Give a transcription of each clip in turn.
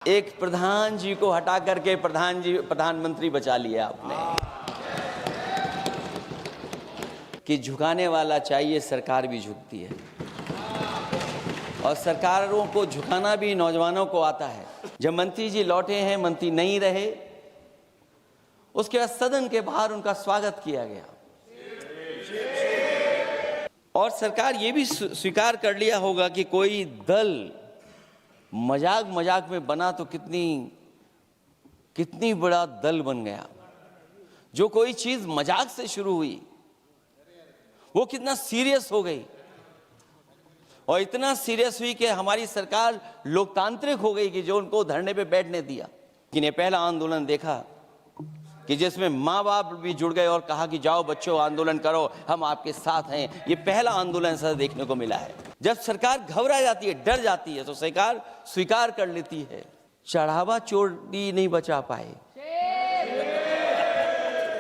एक प्रधान जी को हटा करके प्रधानमंत्री बचा लिया आपने। कि झुकाने वाला चाहिए, सरकार भी झुकती है और सरकारों को झुकाना भी नौजवानों को आता है। जब मंत्री जी लौटे हैं, मंत्री नहीं रहे, उसके बाद सदन के बाहर उनका स्वागत किया गया और सरकार ये भी स्वीकार कर लिया होगा कि कोई दल मजाक में बना तो कितनी बड़ा दल बन गया। जो कोई चीज मजाक से शुरू हुई वो कितना सीरियस हो गई और इतना सीरियस हुई कि हमारी सरकार लोकतांत्रिक हो गई कि जो उनको धरने पे बैठने दिया। कि ने पहला आंदोलन देखा कि जिसमें माँ बाप भी जुड़ गए और कहा कि जाओ बच्चों आंदोलन करो, हम आपके साथ हैं। ये पहला आंदोलन ऐसा देखने को मिला है। जब सरकार घबरा जाती है, डर जाती है, तो सरकार स्वीकार कर लेती है। चढ़ावा चोरी नहीं बचा पाए,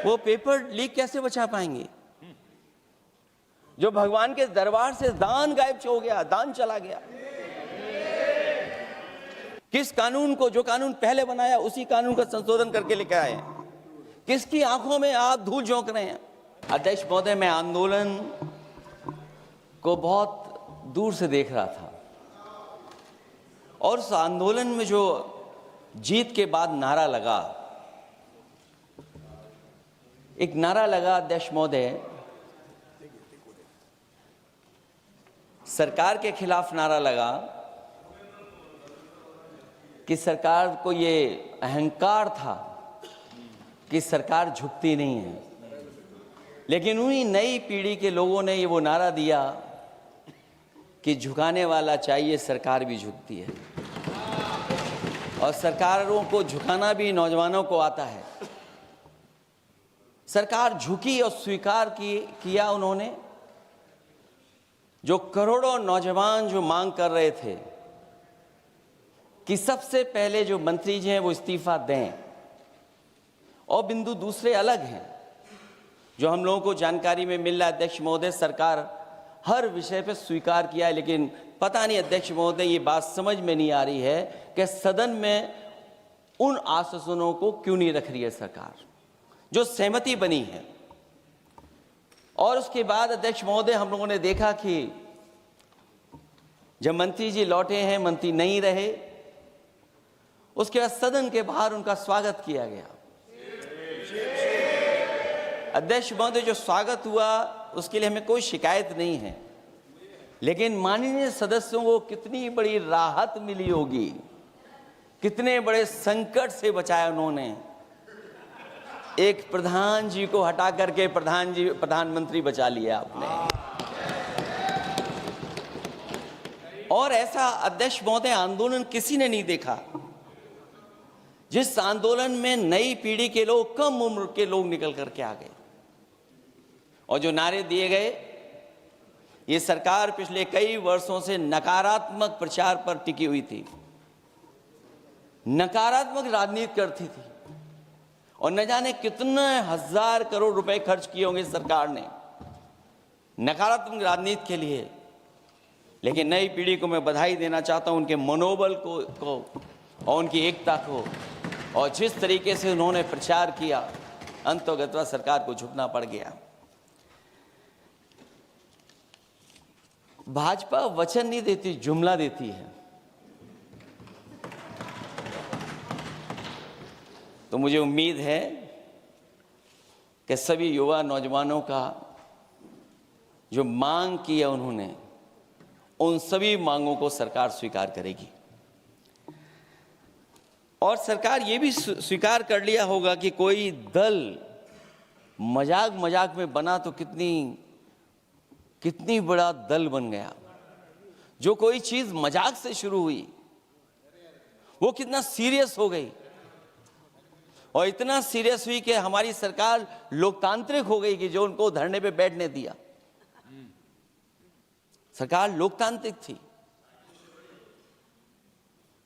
वो पेपर लीक कैसे बचा पाएंगे? जो भगवान के दरबार से दान गायब हो गया, दान चला गया। किस कानून को, जो कानून पहले बनाया उसी कानून का संशोधन करके लेकर आए। किसकी आंखों में आप धूल झोंक रहे हैं? अध्यक्ष महोदय, मैं आंदोलन को बहुत दूर से देख रहा था और उस आंदोलन में जो जीत के बाद नारा लगा, एक नारा लगा अध्यक्ष महोदय, सरकार के खिलाफ नारा लगा कि सरकार को ये अहंकार था कि सरकार झुकती नहीं है। लेकिन उन्हीं नई पीढ़ी के लोगों ने ये वो नारा दिया कि झुकाने वाला चाहिए, सरकार भी झुकती है और सरकारों को झुकाना भी नौजवानों को आता है। सरकार झुकी और स्वीकार किया उन्होंने। जो करोड़ों नौजवान जो मांग कर रहे थे कि सबसे पहले जो मंत्री जी हैं वो इस्तीफा दें, और बिंदु दूसरे अलग हैं जो हम लोगों को जानकारी में मिल रहा है। अध्यक्ष महोदय, सरकार हर विषय पे स्वीकार किया है, लेकिन पता नहीं अध्यक्ष महोदय ये बात समझ में नहीं आ रही है कि सदन में उन आश्वासनों को क्यों नहीं रख रही है सरकार, जो सहमति बनी है। और उसके बाद अध्यक्ष महोदय, हम लोगों ने देखा कि जब मंत्री जी लौटे हैं, मंत्री नहीं रहे, उसके बाद सदन के बाहर उनका स्वागत किया गया। अध्यक्ष महोदय, जो स्वागत हुआ उसके लिए हमें कोई शिकायत नहीं है, लेकिन माननीय सदस्यों को कितनी बड़ी राहत मिली होगी, कितने बड़े संकट से बचाया उन्होंने। एक प्रधान जी को हटा करके प्रधानमंत्री बचा लिया आपने। और ऐसा अध्यक्ष महोदय आंदोलन किसी ने नहीं देखा जिस आंदोलन में नई पीढ़ी के लोग, कम उम्र के लोग निकल करके आ गए और जो नारे दिए गए। ये सरकार पिछले कई वर्षों से नकारात्मक प्रचार पर टिकी हुई थी, नकारात्मक राजनीति करती थी और न जाने कितने हजार करोड़ रुपए खर्च किए होंगे सरकार ने नकारात्मक राजनीति के लिए। लेकिन नई पीढ़ी को मैं बधाई देना चाहता हूं, उनके मनोबल को और उनकी एकता को, और जिस तरीके से उन्होंने प्रचार किया, अंततः सरकार को झुकना पड़ गया। भाजपा वचन नहीं देती, जुमला देती है। तो मुझे उम्मीद है कि सभी युवा नौजवानों का जो मांग की है उन्होंने, उन सभी मांगों को सरकार स्वीकार करेगी। और सरकार ये भी स्वीकार कर लिया होगा कि कोई दल मजाक में बना तो कितनी बड़ा दल बन गया। जो कोई चीज मजाक से शुरू हुई वो कितना सीरियस हो गई और इतना सीरियस हुई कि हमारी सरकार लोकतांत्रिक हो गई कि जो उनको धरने पे बैठने दिया। सरकार लोकतांत्रिक थी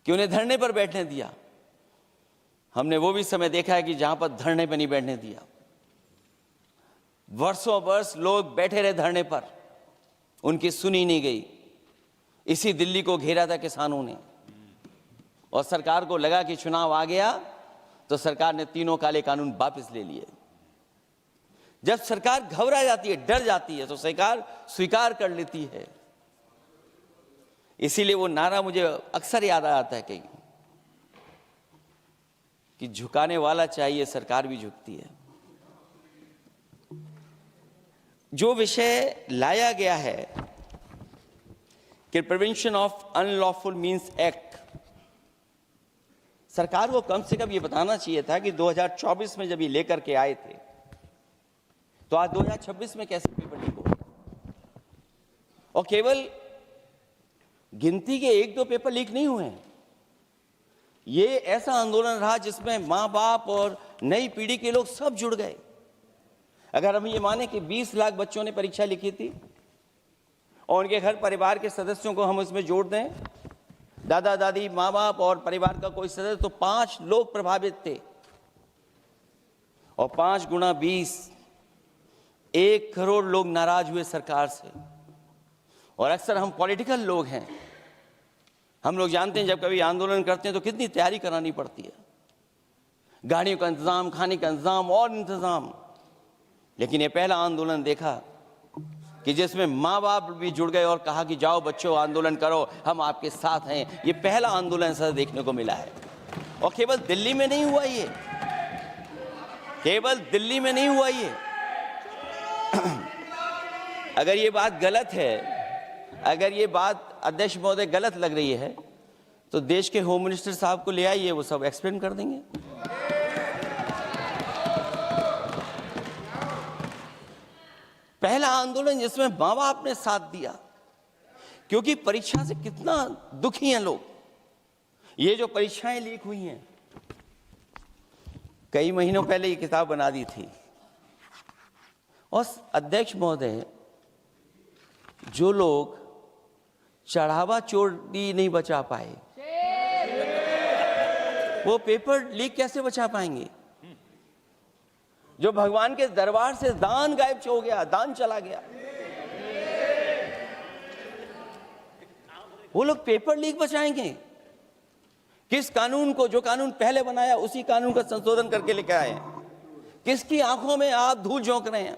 कि उन्हें धरने पर बैठने दिया। हमने वो भी समय देखा है कि जहां पर धरने पर नहीं बैठने दिया, वर्षों वर्ष लोग बैठे रहे धरने पर, उनकी सुनी नहीं गई। इसी दिल्ली को घेरा था किसानों ने, और सरकार को लगा कि चुनाव आ गया तो सरकार ने तीनों काले कानून वापस ले लिए। जब सरकार घबरा जाती है, डर जाती है, तो सरकार स्वीकार कर लेती है। इसीलिए वो नारा मुझे अक्सर याद आता है कि झुकाने वाला चाहिए, सरकार भी झुकती है। जो विषय लाया गया है कि prevention of unlawful means act, सरकार को कम से कम ये बताना चाहिए था कि 2024 में जब ये लेकर के आए थे तो आज 2026 में कैसे पेपर लीक हो। और केवल गिनती के 1-2 पेपर लीक नहीं हुए हैं। ये ऐसा आंदोलन रहा जिसमें माँ बाप और नई पीढ़ी के लोग सब जुड़ गए। अगर हम ये माने कि 20 लाख बच्चों ने परीक्षा लिखी थी और उनके घर परिवार के सदस्यों को हम इसमें जोड़ दें, दादा दादी, माँ बाप और परिवार का कोई सदस्य, तो 5 लोग प्रभावित थे। और 5 गुना 20, 1 करोड़ लोग नाराज हुए सरकार से। और अक्सर हम पॉलिटिकल लोग हैं, हम लोग जानते हैं जब कभी आंदोलन करते हैं तो कितनी तैयारी करानी पड़ती है, गाड़ियों का इंतजाम, खाने का इंतजाम और इंतजाम। लेकिन ये पहला आंदोलन देखा कि जिसमें माँ बाप भी जुड़ गए और कहा कि जाओ बच्चों आंदोलन करो, हम आपके साथ हैं। ये पहला आंदोलन ऐसा देखने को मिला है। और केवल दिल्ली में नहीं हुआ ये, केवल दिल्ली में नहीं हुआ ये। अगर ये बात गलत है, अगर ये बात अध्यक्ष महोदय गलत लग रही है तो देश के होम मिनिस्टर साहब को ले आइए, वो सब एक्सप्लेन कर देंगे। पहला आंदोलन जिसमें माँ बाप ने साथ दिया, क्योंकि परीक्षा से कितना दुखी हैं लोग। ये जो परीक्षाएं लीक हुई हैं, कई महीनों पहले ये किताब बना दी थी। और अध्यक्ष महोदय, जो लोग चढ़ावा चोरी नहीं बचा पाए, वो पेपर लीक कैसे बचा पाएंगे? जो भगवान के दरबार से दान गायब हो गया, दान चला गया, वो लोग पेपर लीक बचाएंगे? किस कानून को, जो कानून पहले बनाया उसी कानून का संशोधन करके लेकर आए? किसकी आंखों में आप धूल झोंक रहे हैं?